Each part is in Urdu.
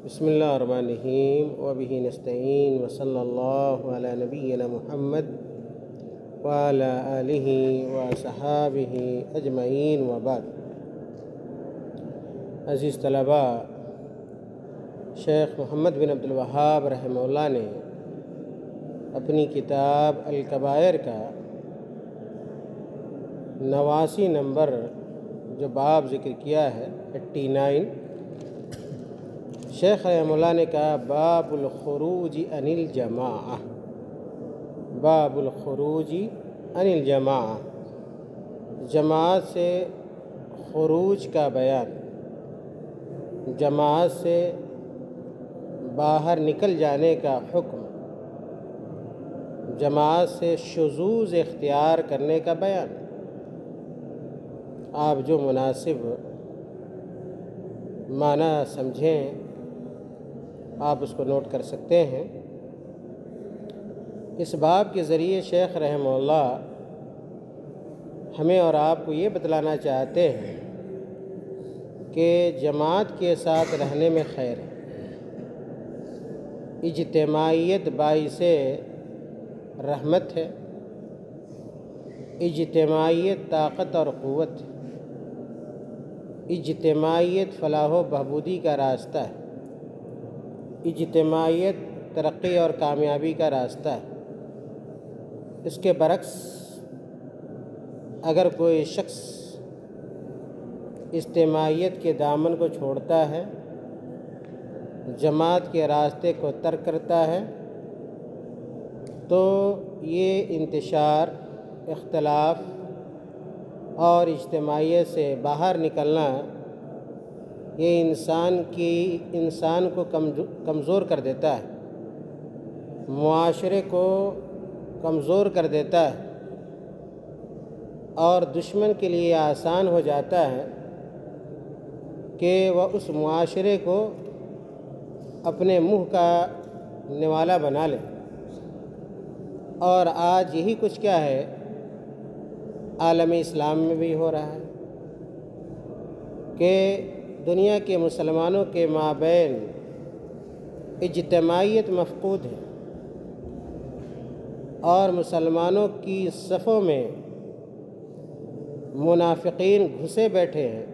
بسم اللہ الرحمن الرحیم وبہ نستعین وصلی اللہ علی نبینا محمد وعلی آلہ وصحابہ اجمعین وبعد۔ عزیز طلباء، شیخ محمد بن عبد الوہاب رحمہ اللہ نے اپنی کتاب الکبائر کا 89 نمبر جو باب ذکر کیا ہے 89، شیخ رحمہ اللہ نے کہا باب الخروج عن الجماعہ، باب الخروج عن الجماعہ، جماعت سے خروج کا بیان، جماعت سے باہر نکل جانے کا حکم، جماعت سے شذوذ اختیار کرنے کا بیان۔ آپ جو مناسب معنی سمجھیں آپ اس کو نوٹ کر سکتے ہیں۔ اس باب کے ذریعے شیخ رحمہ اللہ ہمیں اور آپ کو یہ بتلانا چاہتے ہیں کہ جماعت کے ساتھ رہنے میں خیر ہے، اجتماعیت باعث رحمت ہے، اجتماعیت طاقت اور قوت ہے، اجتماعیت فلاح و بہبودی کا راستہ ہے، اجتماعیت ترقی اور کامیابی کا راستہ ہے۔ اس کے برعکس اگر کوئی شخص اجتماعیت کے دامن کو چھوڑتا ہے، جماعت کے راستے کو ترک کرتا ہے، تو یہ انتشار، اختلاف اور اجتماعیت سے باہر نکلنا یہ انسان کو کمزور کر دیتا ہے، معاشرے کو کمزور کر دیتا ہے، اور دشمن کے لیے آسان ہو جاتا ہے کہ وہ اس معاشرے کو اپنے منہ کا نوالا بنا لے۔ اور آج یہی کچھ کیا ہے عالم اسلام میں بھی ہو رہا ہے کہ دنیا کے مسلمانوں کے مابین اجتماعیت مفقود ہے، اور مسلمانوں کی صفوں میں منافقین گھسے بیٹھے ہیں،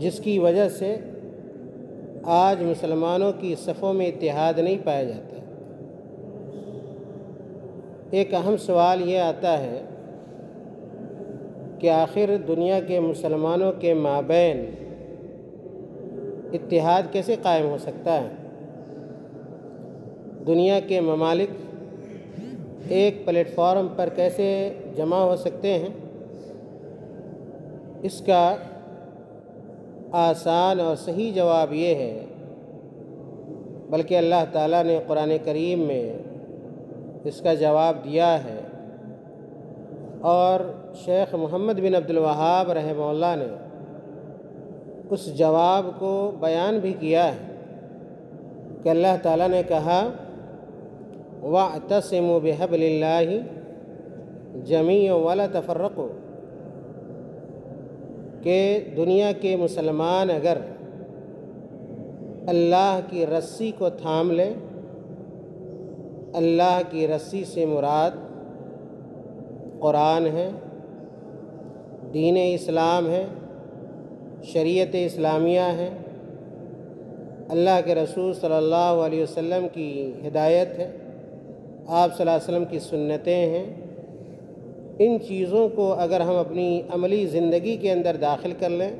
جس کی وجہ سے آج مسلمانوں کی صفوں میں اتحاد نہیں پایا جاتا۔ ایک اہم سوال یہ آتا ہے کہ آخر دنیا کے مسلمانوں کے مابین اتحاد کیسے قائم ہو سکتا ہے؟ دنیا کے ممالک ایک پلیٹ فارم پر کیسے جمع ہو سکتے ہیں؟ اس کا آسان اور صحیح جواب یہ ہے، بلکہ اللہ تعالیٰ نے قرآن کریم میں اس کا جواب دیا ہے، اور شیخ محمد بن عبد الوہاب رحمہ اللہ نے اس جواب کو بیان بھی کیا ہے کہ اللہ تعالیٰ نے کہا وَاعْتَصِمُوا بِحَبْلِ اللَّهِ جَمِيعًا وَلَا تَفَرَّقُوا، کہ دنیا کے مسلمان اگر اللہ کی رسی کو تھام لے، اللہ کی رسی سے مراد قرآن ہے، دین اسلام ہے، شریعت اسلامیہ ہے، اللہ کے رسول صلی اللہ علیہ وسلم کی ہدایت ہے، آپ صلی اللہ علیہ وسلم کی سنتیں ہیں، ان چیزوں کو اگر ہم اپنی عملی زندگی کے اندر داخل کر لیں،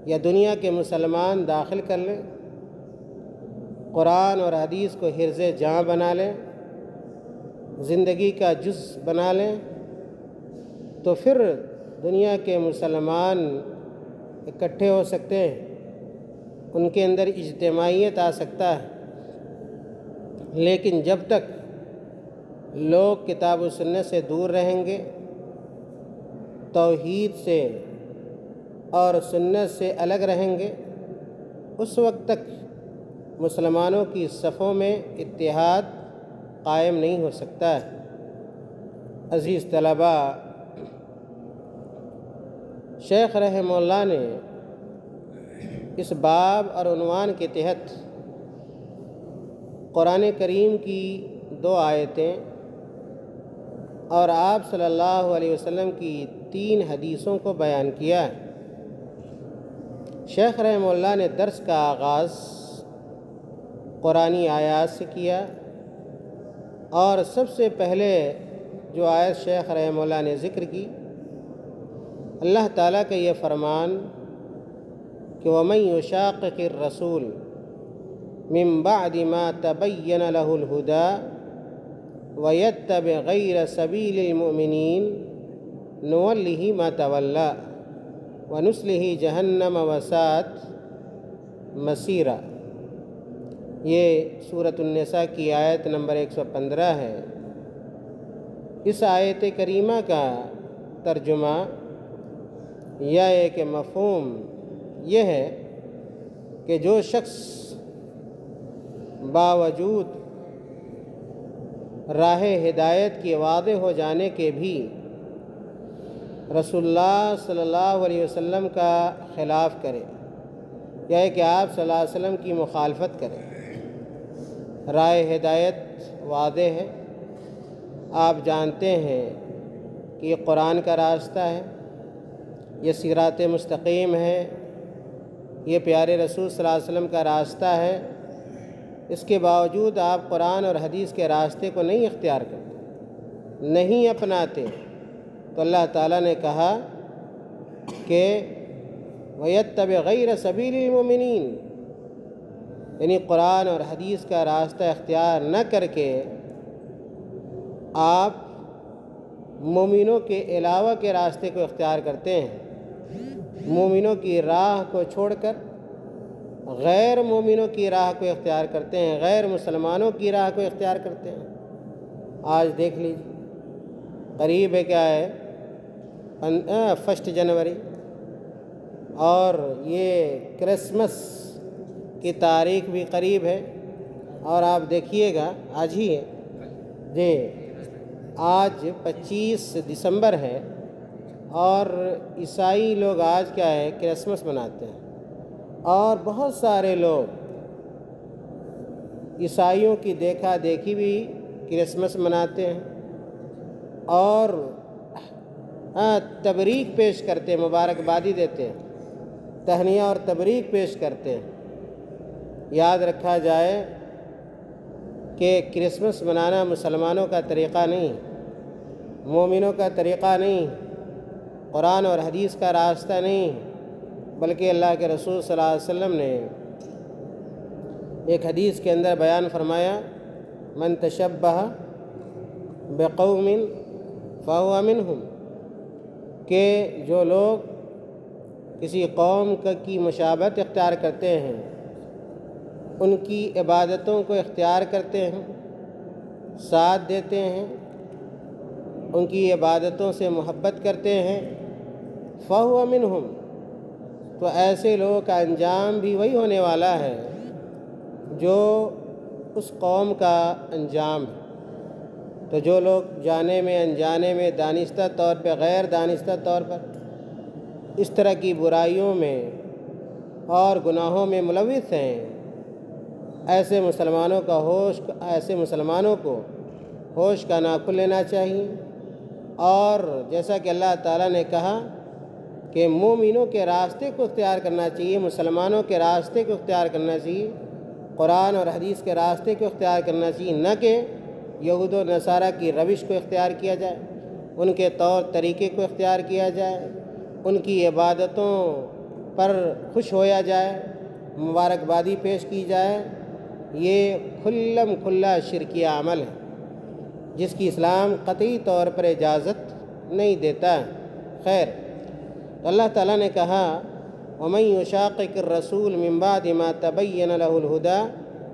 یا دنیا کے مسلمان داخل کر لیں، قرآن اور حدیث کو حرز جاں بنا لیں، زندگی کا جز بنا لیں، تو پھر دنیا کے مسلمان اکٹھے ہو سکتے ہیں، ان کے اندر اجتماعیت آ سکتا ہے۔ لیکن جب تک لوگ کتاب و سنت سے دور رہیں گے، توحید سے اور سنت سے الگ رہیں گے، اس وقت تک مسلمانوں کی صفوں میں اتحاد قائم نہیں ہو سکتا ہے۔ عزیز طلباء، شیخ رحمہ اللہ نے اس باب اور عنوان کے تحت قرآن کریم کی 2 آیتیں اور آپ صلی اللہ علیہ وسلم کی 3 حدیثوں کو بیان کیا ہے۔ شیخ رحمہ اللہ نے درس کا آغاز قرآنی آیات سے کیا، اور سب سے پہلے جو آیت شیخ رحمہ اللہ نے ذکر کی، اللہ تعالیٰ کا یہ فرمان کہ وَمَن يُشَاقِقِ الرَّسُولَ مِن بَعْدِ مَا تَبَيَّنَ لَهُ الْهُدَىٰ وَيَتَّبِعْ غَيْرَ سَبِيلِ الْمُؤْمِنِينَ نُوَلِّهِ مَا تَوَلَّىٰ وَنُصْلِهِ جَهَنَّمَ وَسَاءَتْ مَصِيرًا۔ یہ سورۃ النساء کی آیت نمبر 115 ہے۔ اس آیت کریمہ کا ترجمہ یا ایک مفہوم یہ ہے کہ جو شخص باوجود راہ ہدایت کی واضح ہو جانے کے بھی رسول اللہ صلی اللہ علیہ وسلم کا خلاف کرے، یا کہ آپ صلی اللہ علیہ وسلم کی مخالفت کرے۔ راہ ہدایت واضح ہے، آپ جانتے ہیں کہ یہ قرآن کا راستہ ہے، یہ صراط مستقیم ہے، یہ پیارے رسول صلی اللہ علیہ وسلم کا راستہ ہے۔ اس کے باوجود آپ قرآن اور حدیث کے راستے کو نہیں اختیار کرتے، نہیں اپناتے، تو اللہ تعالیٰ نے کہا کہ وَيَتَّبِعْ غَيْرَ سَبِيلِ الْمُؤْمِنِينَ، یعنی قرآن اور حدیث کا راستہ اختیار نہ کر کے آپ مومنوں کے علاوہ کے راستے کو اختیار کرتے ہیں، مومنوں کی راہ کو چھوڑ کر غیر مومنوں کی راہ کو اختیار کرتے ہیں، غیر مسلمانوں کی راہ کو اختیار کرتے ہیں۔ آج دیکھ لیجیے، قریب ہے کیا ہے 1 جنوری، اور یہ کرسمس کی تاریخ بھی قریب ہے، اور آپ دیکھیے گا آج ہی ہے جی، آج 25 دسمبر ہے، اور عیسائی لوگ آج کیا ہے کرسمس مناتے ہیں، اور بہت سارے لوگ عیسائیوں کی دیکھا دیکھی بھی کرسمس مناتے ہیں، اور تبریک پیش کرتے ہیں، مبارکبادی دیتے ہیں، تہنیہ اور تبریک پیش کرتے ہیں۔ یاد رکھا جائے کہ کرسمس منانا مسلمانوں کا طریقہ نہیں، مومنوں کا طریقہ نہیں، قرآن اور حدیث کا راستہ نہیں، بلکہ اللہ کے رسول صلی اللہ علیہ وسلم نے ایک حدیث کے اندر بیان فرمایا من تشبہ بقوم فہو منہم، کہ جو لوگ کسی قوم کی مشابہت اختیار کرتے ہیں، ان کی عبادتوں کو اختیار کرتے ہیں، ساتھ دیتے ہیں، ان کی عبادتوں سے محبت کرتے ہیں، فَهُوَ مِنْهُمْ، تو ایسے لوگوں کا انجام بھی وہی ہونے والا ہے جو اس قوم کا انجام ہے۔ تو جو لوگ جانے میں انجانے میں دانستہ طور پہ غیر دانستہ طور پر اس طرح کی برائیوں میں اور گناہوں میں ملوث ہیں، ایسے مسلمانوں کو ہوش کا ناخن لینا چاہیے، اور جیسا کہ اللہ تعالیٰ نے کہا کہ مومنوں کے راستے کو اختیار کرنا چاہیے، مسلمانوں کے راستے کو اختیار کرنا چاہیے، قرآن اور حدیث کے راستے کو اختیار کرنا چاہیے، نہ کہ یہود و نصارہ کی روش کو اختیار کیا جائے، ان کے طور طریقے کو اختیار کیا جائے، ان کی عبادتوں پر خوش ہویا جائے، مبارکبادی پیش کی جائے۔ یہ کھلم کھلا شرکیہ عمل ہے جس کی اسلام قطعی طور پر اجازت نہیں دیتا ہے۔ خیر، تو اللہ تعالیٰ نے کہا وَمَن يُشَاقِقِ الرَّسُولَ مِن بَعْدِ مَا تَبَيَّنَ لَهُ الْهُدَىٰ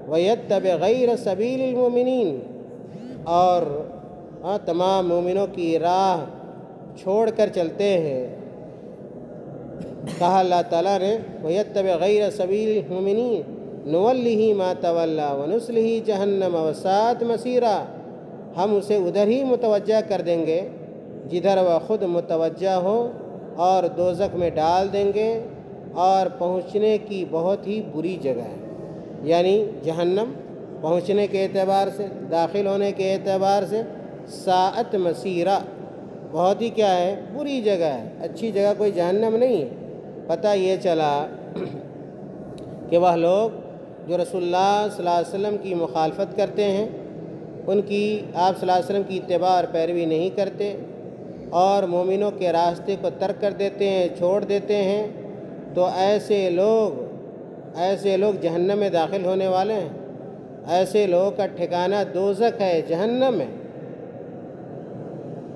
وَيَتَّبِعْ غَيْرَ سَبِيلِ الْمُؤْمِنِينَ، اور تمام مومنوں کی راہ چھوڑ کر چلتے ہیں۔ کہا اللہ تعالیٰ نے وَيَتَّبِعْ غَيْرَ سَبِيلِ الْمُؤْمِنِينَ نُوَلِّهِ مَا تَوَلَّىٰ وَنُصْلِهِ جَهَنَّمَ وَسَاءَتْ مَصِيرًا، ہم اسے ادھر ہی متوجہ کر دیں گے جدھر وہ خود متوجہ ہو، اور دوزخ میں ڈال دیں گے، اور پہنچنے کی بہت ہی بری جگہ ہے، یعنی جہنم پہنچنے کے اعتبار سے، داخل ہونے کے اعتبار سے ساعت مسیرہ، بہت ہی کیا ہے، بری جگہ ہے، اچھی جگہ کوئی جہنم نہیں ہے۔ پتہ یہ چلا کہ وہ لوگ جو رسول اللہ صلی اللہ علیہ وسلم کی مخالفت کرتے ہیں، ان کی، آپ صلی اللہ علیہ وسلم کی اتباع اور پیروی نہیں کرتے اور مومنوں کے راستے کو ترک کر دیتے ہیں، چھوڑ دیتے ہیں، تو ایسے لوگ جہنم میں داخل ہونے والے ہیں۔ ایسے لوگوں کا ٹھکانہ دوزخ ہے، جہنم ہے۔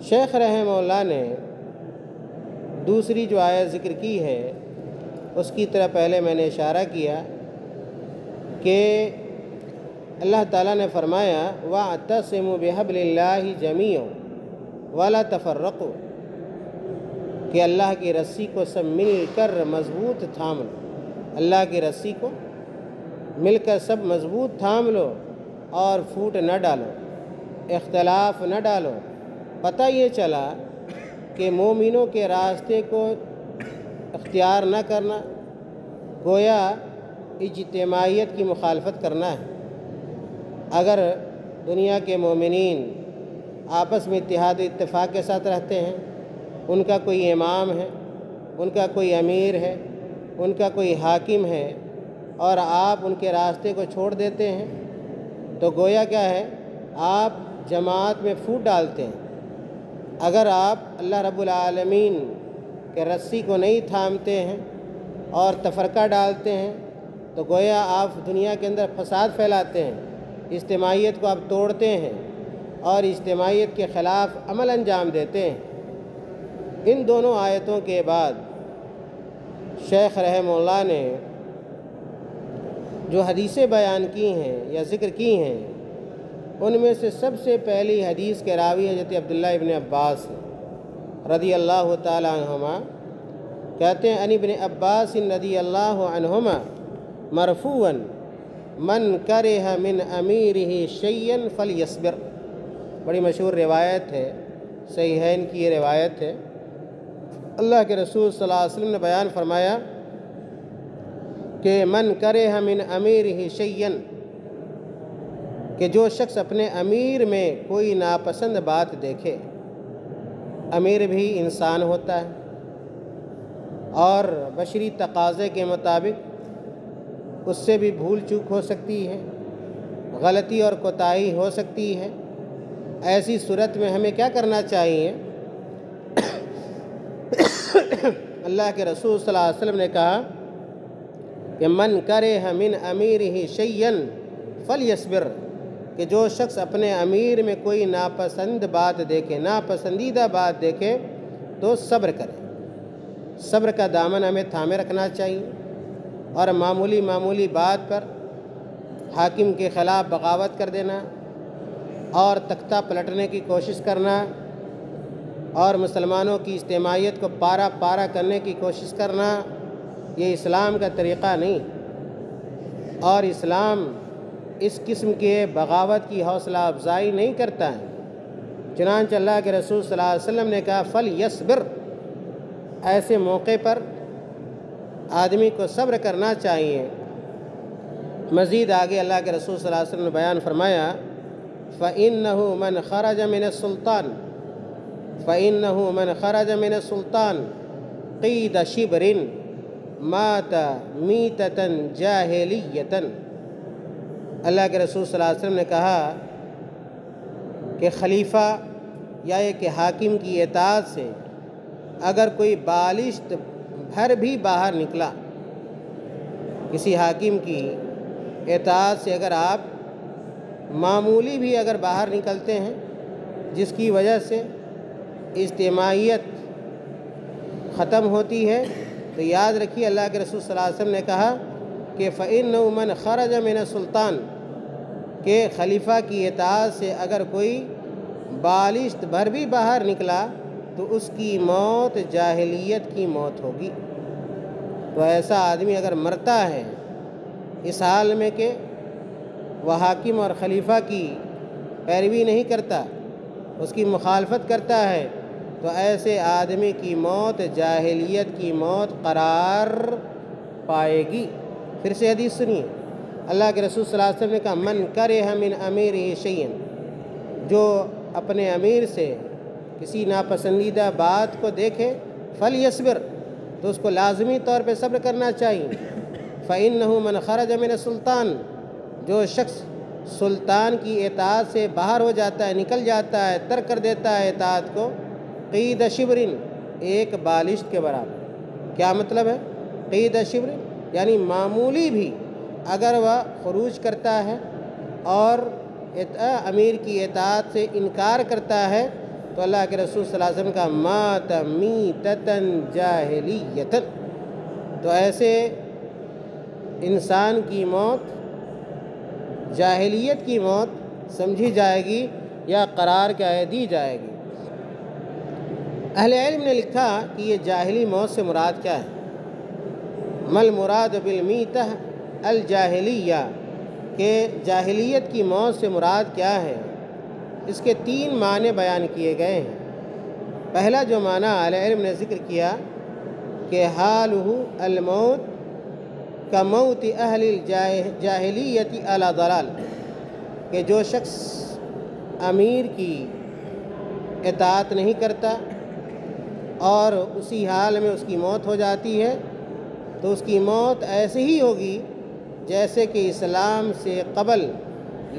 شیخ رحمہ اللہ نے دوسری جو آیت ذکر کی ہے اس کی طرح پہلے میں نے اشارہ کیا کہ اللہ تعالیٰ نے فرمایا وَاعْتَصِمُوا بِحَبْلِ اللَّهِ جَمِيعًا وَلَا تَفَرَّقُوا، کہ اللہ کی رسی کو سب مل کر مضبوط تھام لو، اللہ کی رسی کو مل کر سب مضبوط تھام لو اور پھوٹ نہ ڈالو، اختلاف نہ ڈالو۔ پتہ یہ چلا کہ مومنوں کے راستے کو اختیار نہ کرنا گویا اجتماعیت کی مخالفت کرنا ہے۔ اگر دنیا کے مومنین آپس میں اتحاد و اتفاق کے ساتھ رہتے ہیں، ان کا کوئی امام ہے، ان کا کوئی امیر ہے، ان کا کوئی حاکم ہے، اور آپ ان کے راستے کو چھوڑ دیتے ہیں، تو گویا کیا ہے، آپ جماعت میں پھوٹ ڈالتے ہیں۔ اگر آپ اللہ رب العالمین کے رسی کو نہیں تھامتے ہیں اور تفرقہ ڈالتے ہیں، تو گویا آپ دنیا کے اندر فساد پھیلاتے ہیں، اجتماعیت کو آپ توڑتے ہیں اور اجتماعیت کے خلاف عمل انجام دیتے ہیں۔ ان دونوں آیتوں کے بعد شیخ رحمہ اللہ نے جو حدیثیں بیان کی ہیں یا ذکر کی ہیں، ان میں سے سب سے پہلی حدیث کے راوی حضرت عبداللہ ابن عباس رضی اللہ تعالی عنہما کہتے ہیں، ان ابن عباس رضی اللہ عنہما مرفوعا من کرہ من امیرہ شیئا فلیصبر، بڑی مشہور روایت ہے، صحیحین کی یہ روایت ہے۔ اللہ کے رسول صلی اللہ علیہ وسلم نے بیان فرمایا کہ من کرہ من امیرہ شیئا، کہ جو شخص اپنے امیر میں کوئی ناپسند بات دیکھے، امیر بھی انسان ہوتا ہے اور بشری تقاضے کے مطابق اس سے بھی بھول چوک ہو سکتی ہے، غلطی اور کوتاہی ہو سکتی ہے۔ ایسی صورت میں ہمیں کیا کرنا چاہیے؟ اللہ کے رسول صلی اللہ علیہ وسلم نے کہا کہ من کرہ من امیرہ شیئا فلیصبر، کہ جو شخص اپنے امیر میں کوئی ناپسند بات دیکھے، ناپسندیدہ بات دیکھے، تو صبر کرے۔ صبر کا دامن ہمیں تھامے رکھنا چاہیے، اور معمولی بات پر حاکم کے خلاف بغاوت کر دینا اور تختہ پلٹنے کی کوشش کرنا اور مسلمانوں کی اجتماعیت کو پارا پارا کرنے کی کوشش کرنا، یہ اسلام کا طریقہ نہیں، اور اسلام اس قسم کے بغاوت کی حوصلہ افزائی نہیں کرتا ہے۔ چنانچہ اللہ کے رسول صلی اللہ علیہ وسلم نے کہا فلیصبر، ایسے موقع پر آدمی کو صبر کرنا چاہیے۔ مزید آگے اللہ کے رسول صلی اللہ علیہ وسلم نے بیان فرمایا فَإِنَّهُ مَنْ خَرَجَ مِنَ السُّلْطَانِ فَإِنَّهُ مَنْ خَرَجَ مِنَ السُّلْطَانِ قِيدَ شِبْرٍ مَاتَ مِيتَةً جَاهِلِيَّةً۔ اللہ کے رسول صلی اللہ علیہ وسلم نے کہا کہ خلیفہ یا کہ حاکم کی اطاعت سے اگر کوئی بالشت بھر بھی باہر نکلا، کسی حاکم کی اطاعت سے اگر آپ معمولی بھی اگر باہر نکلتے ہیں جس کی وجہ سے اجتماعیت ختم ہوتی ہے، تو یاد رکھیے اللہ کے رسول صلی اللہ علیہ وسلم نے کہا کہ فَإِنَّهُ مَنْ خَرَجَ مِنَ السُّلْطَانِ، کہ خلیفہ کی اطاعت سے اگر کوئی بالشت بھر بھی باہر نکلا تو اس کی موت جاہلیت کی موت ہوگی۔ تو ایسا آدمی اگر مرتا ہے اس حال میں کہ وہ حاکم اور خلیفہ کی پیروی نہیں کرتا، اس کی مخالفت کرتا ہے، تو ایسے آدمی کی موت جاہلیت کی موت قرار پائے گی۔ پھر سے حدیث سنیے، اللہ کے رسول صلی اللہ علیہ وسلم نے کہا من کرہ من امیرہ شیئا، جو اپنے امیر سے کسی ناپسندیدہ بات کو دیکھے فلیصبر، تو اس کو لازمی طور پہ صبر کرنا چاہیے۔ فإنہ من خرج من السلطان، جو شخص سلطان کی اطاعت سے باہر ہو جاتا ہے، نکل جاتا ہے، ترک کر دیتا ہے اطاعت کو، قید شبرن، ایک بالشت کے برابر۔ کیا مطلب ہے قید شبرن؟ یعنی معمولی بھی اگر وہ خروج کرتا ہے اور امیر کی اطاعت سے انکار کرتا ہے تو اللہ کے رسول صلی اللہ علیہ وسلم کا مات میتتن جاہلیتن، تو ایسے انسان کی موت جاہلیت کی موت سمجھی جائے گی یا قرار کیا دی جائے گی۔ اہل علم نے لکھا کہ یہ جاہلی موت سے مراد کیا ہے؟ مل مراد بالمیتہ الجاہلیہ، کہ جاہلیت کی موت سے مراد کیا ہے؟ اس کے 3 معنی بیان کیے گئے ہیں۔ پہلا جو معنی اہل علم نے ذکر کیا کہ حالہ الموت کموت اہل الجاہلیت علی ضلال، کہ جو شخص امیر کی اطاعت نہیں کرتا اور اسی حال میں اس کی موت ہو جاتی ہے تو اس کی موت ایسے ہی ہوگی جیسے کہ اسلام سے قبل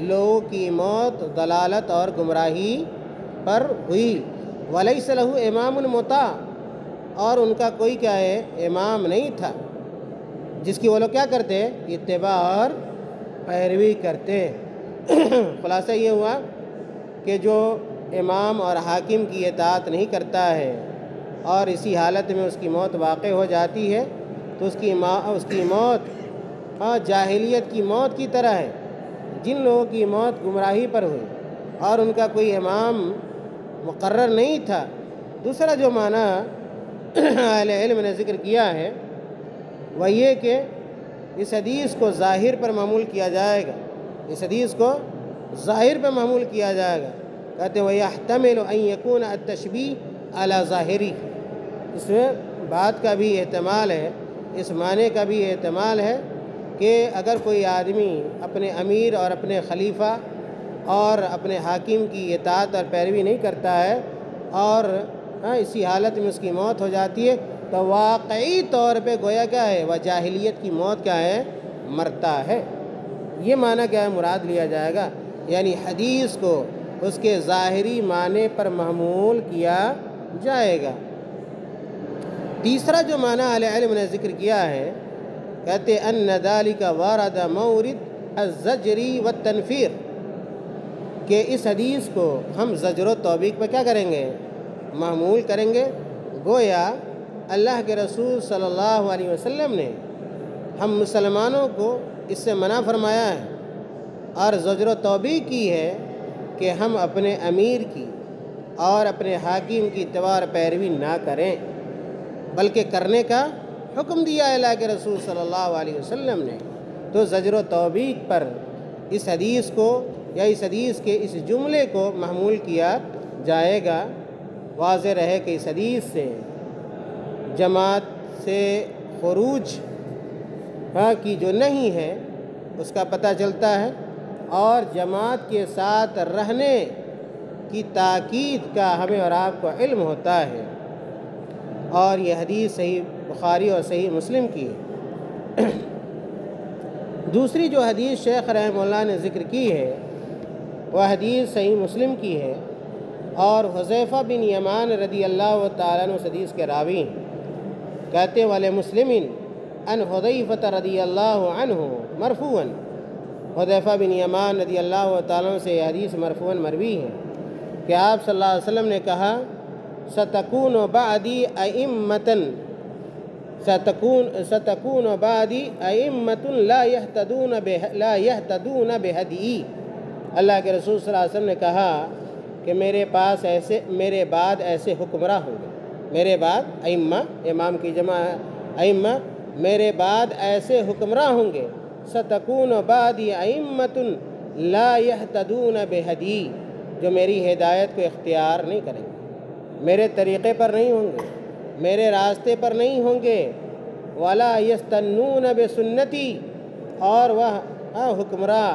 لوگوں کی موت ضلالت اور گمراہی پر ہوئی۔ وَلَيْسَ لَهُ امام مطاع، اور ان کا کوئی کیا ہے امام نہیں تھا جس کی وہ لوگ کیا کرتے اتباع اور پیروی کرتے۔ خلاصہ یہ ہوا کہ جو امام اور حاکم کی اطاعت نہیں کرتا ہے اور اسی حالت میں اس کی موت واقع ہو جاتی ہے تو اس کی موت جاہلیت کی موت کی طرح ہے، جن لوگوں کی موت گمراہی پر ہوئی اور ان کا کوئی امام مقرر نہیں تھا۔ دوسرا جو معنی اہل علم نے ذکر کیا ہے وہ یہ کہ اس حدیث کو ظاہر پر معمول کیا جائے گا، اس حدیث کو ظاہر پر معمول کیا جائے گا۔ کہتے ہیں وَيَحْتَمِلُ أَن يَكُونَ التَّشْبِيهُ عَلَى ظَاهِرِهِ، اس میں بات کا بھی احتمال ہے، اس معنی کا بھی احتمال ہے کہ اگر کوئی آدمی اپنے امیر اور اپنے خلیفہ اور اپنے حاکم کی اطاعت اور پیروی نہیں کرتا ہے اور اسی حالت میں اس کی موت ہو جاتی ہے تو واقعی طور پہ گویا کیا ہے وہ جاہلیت کی موت کیا ہے مرتا ہے۔ یہ معنی کیا ہے مراد لیا جائے گا، یعنی حدیث کو اس کے ظاہری معنی پر محمول کیا جائے گا۔ تیسرا جو معنی اہل علم نے ذکر کیا ہے، کہتے ان ذالک وارد مورد الزجر والتنفیر، کہ اس حدیث کو ہم زجر و توبیخ پہ کیا کریں گے محمول کریں گے۔ گویا اللہ کے رسول صلی اللہ علیہ وسلم نے ہم مسلمانوں کو اس سے منع فرمایا ہے اور زجر و توبیخ کی ہے کہ ہم اپنے امیر کی اور اپنے حاکم کی اتباع اور پیروی نہ کریں، بلکہ کرنے کا حکم دیا ہے اللہ کے رسول صلی اللہ علیہ وسلم نے۔ تو زجر و توبیخ پر اس حدیث کو یا اس حدیث کے اس جملے کو محمول کیا جائے گا۔ واضح رہے کہ اس حدیث سے جماعت سے خروج کی جو نہیں ہے اس کا پتہ چلتا ہے اور جماعت کے ساتھ رہنے کی تاکید کا ہمیں اور آپ کو علم ہوتا ہے، اور یہ حدیث صحیح بخاری اور صحیح مسلم کی ہے۔ دوسری جو حدیث شیخ رحمہ اللہ نے ذکر کی ہے وہ حدیث صحیح مسلم کی ہے اور حذیفہ بن یمان رضی اللہ تعالیٰ عنہ اس حدیث کے راوی ہیں۔ کہتے والے مسلمین ان حذیفہ رضی اللہ عنہ مرفوعاً، حذیفہ بن یمان رضی اللہ تعالیٰ عنہ سے یہ حدیث مرفوعاً مروی ہے کہ آپ صلی اللہ علیہ وسلم نے کہا ستکون بعدی ائمۃ لا يهتدون بہدی۔ اللہ کے رسول صلی اللہ علیہ وسلم نے کہا کہ میرے بعد ایسے حکمراں ہوں گے، میرے بعد ائمہ امام کی جمع ائمہ، میرے بعد ایسے حکمراں ہوں گے ستکون بعدی ائمۃ لا يهتدون بہدی، جو میری ہدایت کو اختیار نہیں کریں گے، میرے طریقے پر نہیں ہوں گے، میرے راستے پر نہیں ہوں گے، ولا یستنون بسنتی، اور وہ حکمراں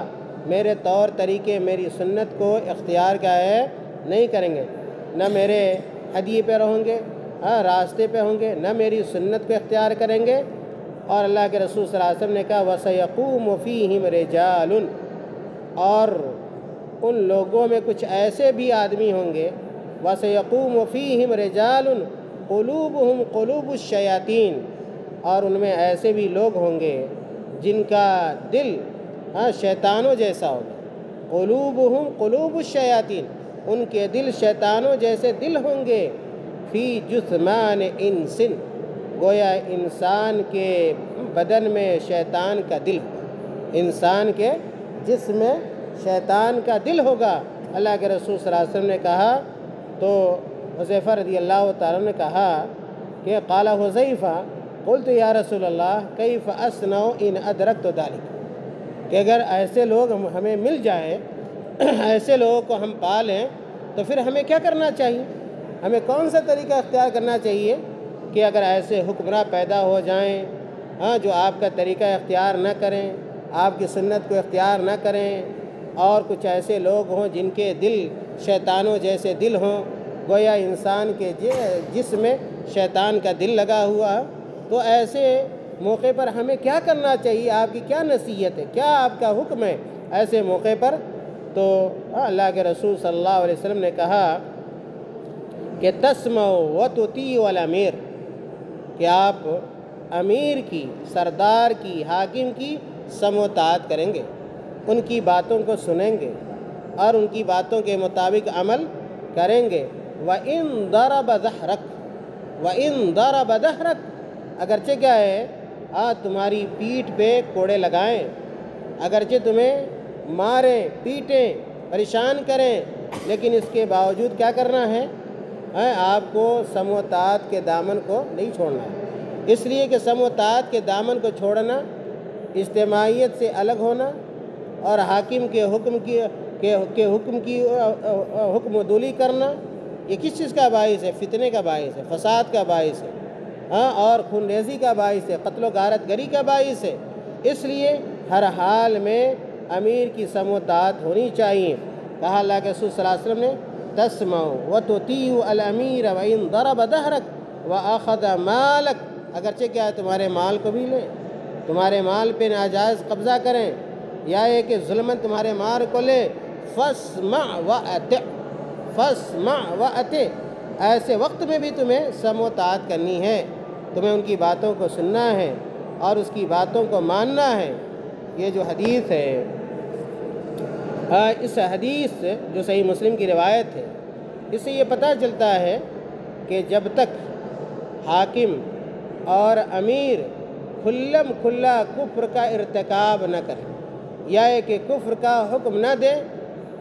میرے طور طریقے میری سنت کو اختیار کیا ہے نہیں کریں گے، نہ میرے ہدی پہ رہیں گے، راستے پہ ہوں گے، نہ میری سنت کو اختیار کریں گے۔ اور اللہ کے رسول صلی اللہ علیہ وسلم نے کہا وَسَيَقُومُ فِيهِمْ رِجَالٌ، اور ان لوگوں میں کچھ ایسے بھی آدمی ہوں گے وَسَيَقُومُ فِيهِمْ رِجَالٌ قُلُوبُهُمْ قُلُوبُ الشَّيَاطِينِ، اور ان میں ایسے بھی لوگ ہوں گے جن کا دل شیطانوں جیسا ہوگا۔ قلوبہم قلوب الشیاطین، ان کے دل شیطانوں جیسے دل ہوں گے۔ فی جثمان انس، گویا انسان کے بدن میں شیطان کا دل ہوگا، انسان کے جسم میں شیطان کا دل ہوگا۔ اللہ کے رسول صلی اللہ علیہ وسلم نے کہا، تو حذیفہ رضی اللہ تعالیٰ نے کہا کہ قال حذیفہ قلت یا رسول اللہ کیف اصنع ان ادرکت ذلک، کہ اگر ایسے لوگ ہمیں مل جائیں، ایسے لوگوں کو ہم پالیں، تو پھر ہمیں کیا کرنا چاہیے، ہمیں کون سا طریقہ اختیار کرنا چاہیے کہ اگر ایسے حکمراں پیدا ہو جائیں جو آپ کا طریقہ اختیار نہ کریں، آپ کی سنت کو اختیار نہ کریں، اور کچھ ایسے لوگ ہوں جن کے دل شیطانوں جیسے دل ہوں، گویا انسان کے جسم میں شیطان کا دل لگا ہوا، تو ایسے موقع پر ہمیں کیا کرنا چاہیے، آپ کی کیا نصیحت ہے، کیا آپ کا حکم ہے ایسے موقع پر؟ تو اللہ کے رسول صلی اللہ علیہ وسلم نے کہا کہ تسمعوا وتطیعوا الامیر، کہ آپ امیر کی، سردار کی، حاکم کی سمع و طاعت کریں گے، ان کی باتوں کو سنیں گے اور ان کی باتوں کے مطابق عمل کریں گے۔ وَإِن ضَرَبَ ظَهْرَكَ وَإِن ضَرَبَ ظَهْرَكَ، اگرچہ کیا ہے تمہاری پیٹھ پہ کوڑے لگائیں، اگرچہ تمہیں ماریں، پیٹیں، پریشان کریں، لیکن اس کے باوجود کیا کرنا ہے، آپ کو سمع و طاعت کے دامن کو نہیں چھوڑنا ہے۔ اس لیے کہ سمع و طاعت کے دامن کو چھوڑنا، اجتماعیت سے الگ ہونا، اور حاکم کے حکم کی حکم دولی کرنا، یہ کس چیز کا باعث ہے؟ فتنے کا باعث ہے، فساد کا باعث ہے، اور خون ریزی کا باعث ہے، قتل و غارت گری کا باعث ہے۔ اس لیے ہر حال میں امیر کی سمع و طاعت ہونی چاہیے۔ کہا اللہ کے رسول صلی اللہ علیہ وسلم نے تسمعوا وتطیعوا الامیر وان ضرب ظہرک واخذ مالک، اگرچہ کیا ہے تمہارے مال کو بھی لیں، تمہارے مال پہ ناجائز قبضہ کریں، یا یہ کہ ظلماً تمہارے مال کو لے، فاسمع واطع، فاسمع واطع، ایسے وقت میں بھی تمہیں سمع و طاعت کرنی ہے، تمہیں ان کی باتوں کو سننا ہے اور اس کی باتوں کو ماننا ہے۔ یہ جو حدیث ہے، اس حدیث جو صحیح مسلم کی روایت ہے، اس سے یہ پتہ چلتا ہے کہ جب تک حاکم اور امیر کھلم کھلا کفر کا ارتکاب نہ کرے، یا کہ کفر کا حکم نہ دے،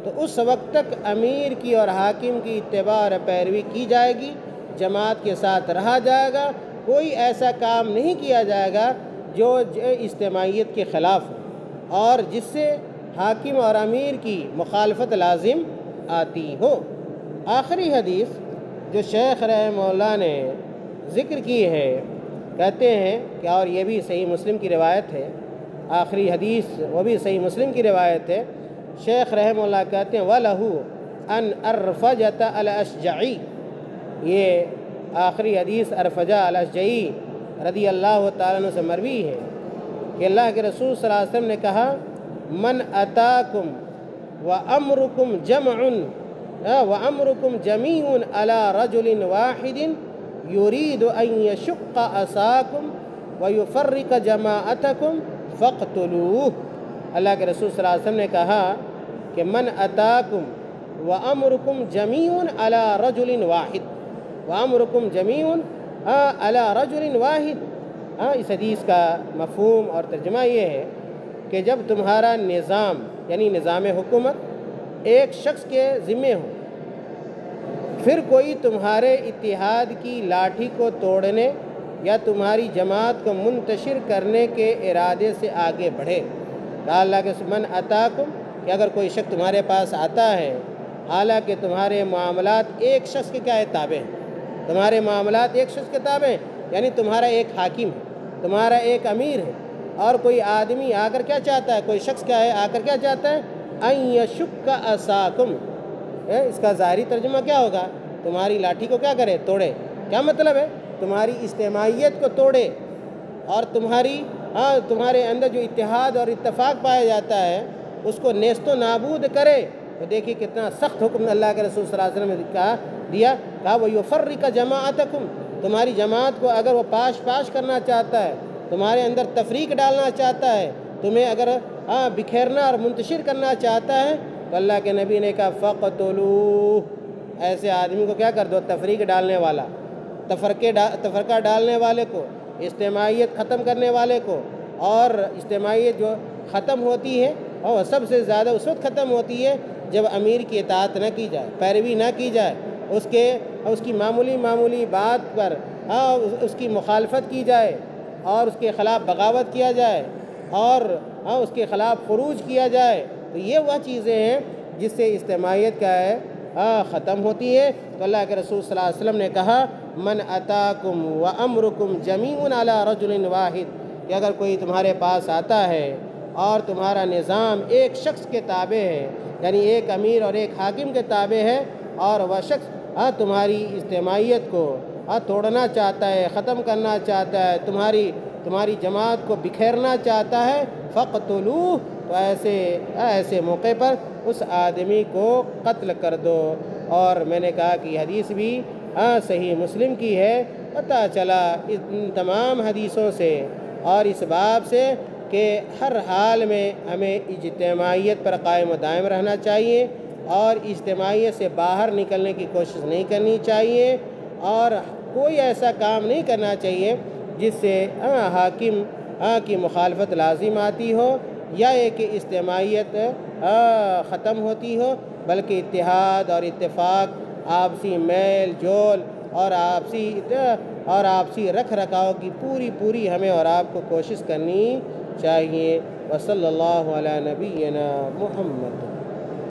تو اس وقت تک امیر کی اور حاکم کی اتباع اور پیروی کی جائے گی، جماعت کے ساتھ رہا جائے گا، کوئی ایسا کام نہیں کیا جائے گا جو اجتماعیت کے خلاف ہو اور جس سے حاکم اور امیر کی مخالفت لازم آتی ہو۔ آخری حدیث جو شیخ رحمہ اللہ نے ذکر کی ہے، کہتے ہیں کہ، اور یہ بھی صحیح مسلم کی روایت ہے، آخری حدیث وہ بھی صحیح مسلم کی روایت ہے، شیخ رحمہ اللہ کہتے ہیں وَلَهُ أَنْ أَرْفَجَةَ الْأَشْجَعِي، یہ آخری حدیث ارفجہ الاشجعی رضی اللہ تعالیٰ عنہ سے مروی ہے کہ اللہ کے رسول صلی اللہ علیہ وسلم نے کہا من اتاکم وامرکم جمع وامرکم جمیع علی رجل واحد یرید ان یشق عصاکم ویفرق جماعتکم فاقتلوہ۔ اللہ کے رسول صلی اللہ علیہ وسلم نے کہا کہ من اتاکم وامرکم جمیع علی رجل واحد، وامرکم جمیع علی رجل واحد۔ اس حدیث کا مفہوم اور ترجمہ یہ ہے کہ جب تمہارا نظام یعنی نظام حکومت ایک شخص کے ذمے ہو، پھر کوئی تمہارے اتحاد کی لاٹھی کو توڑنے یا تمہاری جماعت کو منتشر کرنے کے ارادے سے آگے بڑھے، کہا اللہ کے من اتاکم، کہ اگر کوئی شخص تمہارے پاس آتا ہے حالانکہ تمہارے معاملات ایک شخص کے کیا تابع ہیں، تمہارے معاملات ایک شخص کے تابع ہیں، یعنی تمہارا ایک حاکم ہے، تمہارا ایک امیر ہے، اور کوئی آدمی آ کر کیا چاہتا ہے، کوئی شخص کیا ہے آ کر کیا چاہتا ہے، ان یشک عصاکم، اس کا ظاہری ترجمہ کیا ہوگا، تمہاری لاٹھی کو کیا کرے، توڑے۔ کیا مطلب ہے، تمہاری اجتماعیت کو توڑے، اور تمہارے اندر جو اتحاد اور اتفاق پایا جاتا ہے اس کو نیست و نابود کرے۔ تو دیکھیے کتنا سخت حکم اللہ کے رسول صلی اللہ علیہ وسلم نے دیا، کہا وَيُفَرِّقَ جَمَاعَتَكُمْ، تمہاری جماعت کو اگر وہ پاش کرنا چاہتا ہے، تمہارے اندر تفریق ڈالنا چاہتا ہے، تمہیں اگر بکھیرنا اور منتشر کرنا چاہتا ہے، تو اللہ کے نبی نے کہا فَقْتُلُوهُ، ایسے آدمی کو کیا کر دو، تفریق ڈالنے والا، تفرقہ ڈالنے والے کو، اجتماعیت ختم کرنے والے کو۔ اور اجتماعیت جو ختم ہوتی ہے اور سب سے زیادہ اس وقت ختم ہوتی ہے جب امیر کی اطاعت نہ کی جائے، پیروی نہ کی جائے، اس کی معمولی بات پر اس کی مخالفت کی جائے، اور اس کے خلاف بغاوت کیا جائے، اور اس کے خلاف خروج کیا جائے، تو یہ وہ چیزیں ہیں جس سے اجتماعیت کا ہے ختم ہوتی ہے۔ تو اللہ کے رسول صلی اللہ علیہ وسلم نے کہا من اتاکم وامرکم جمیع علی رجل واحد، کہ اگر کوئی تمہارے پاس آتا ہے اور تمہارا نظام ایک شخص کے تابع ہے، یعنی ایک امیر اور ایک حاکم کے تابع ہے، اور وہ شخص تمہاری اجتماعیت کو توڑنا چاہتا ہے، ختم کرنا چاہتا ہے، تمہاری جماعت کو بکھیرنا چاہتا ہے، فَقْتُلُوهُ، تو ایسے موقع پر اس آدمی کو قتل کر دو۔ اور میں نے کہا کہ حدیث بھی صحیح مسلم کی ہے۔ پتہ چلا ان تمام حدیثوں سے اور اس باب سے کہ ہر حال میں ہمیں اجتماعیت پر قائم و دائم رہنا چاہیے، اور اجتماعیت سے باہر نکلنے کی کوشش نہیں کرنی چاہیے، اور کوئی ایسا کام نہیں کرنا چاہیے جس سے حاکم کی مخالفت لازم آتی ہو، یا ایک اجتماعیت ختم ہوتی ہو، بلکہ اتحاد اور اتفاق، آپسی میل جول اور آپسی رکھ رکھاؤ کی پوری ہمیں اور آپ کو کوشش کرنی چاہیے۔ وصلی اللہ علی نبینا محمد۔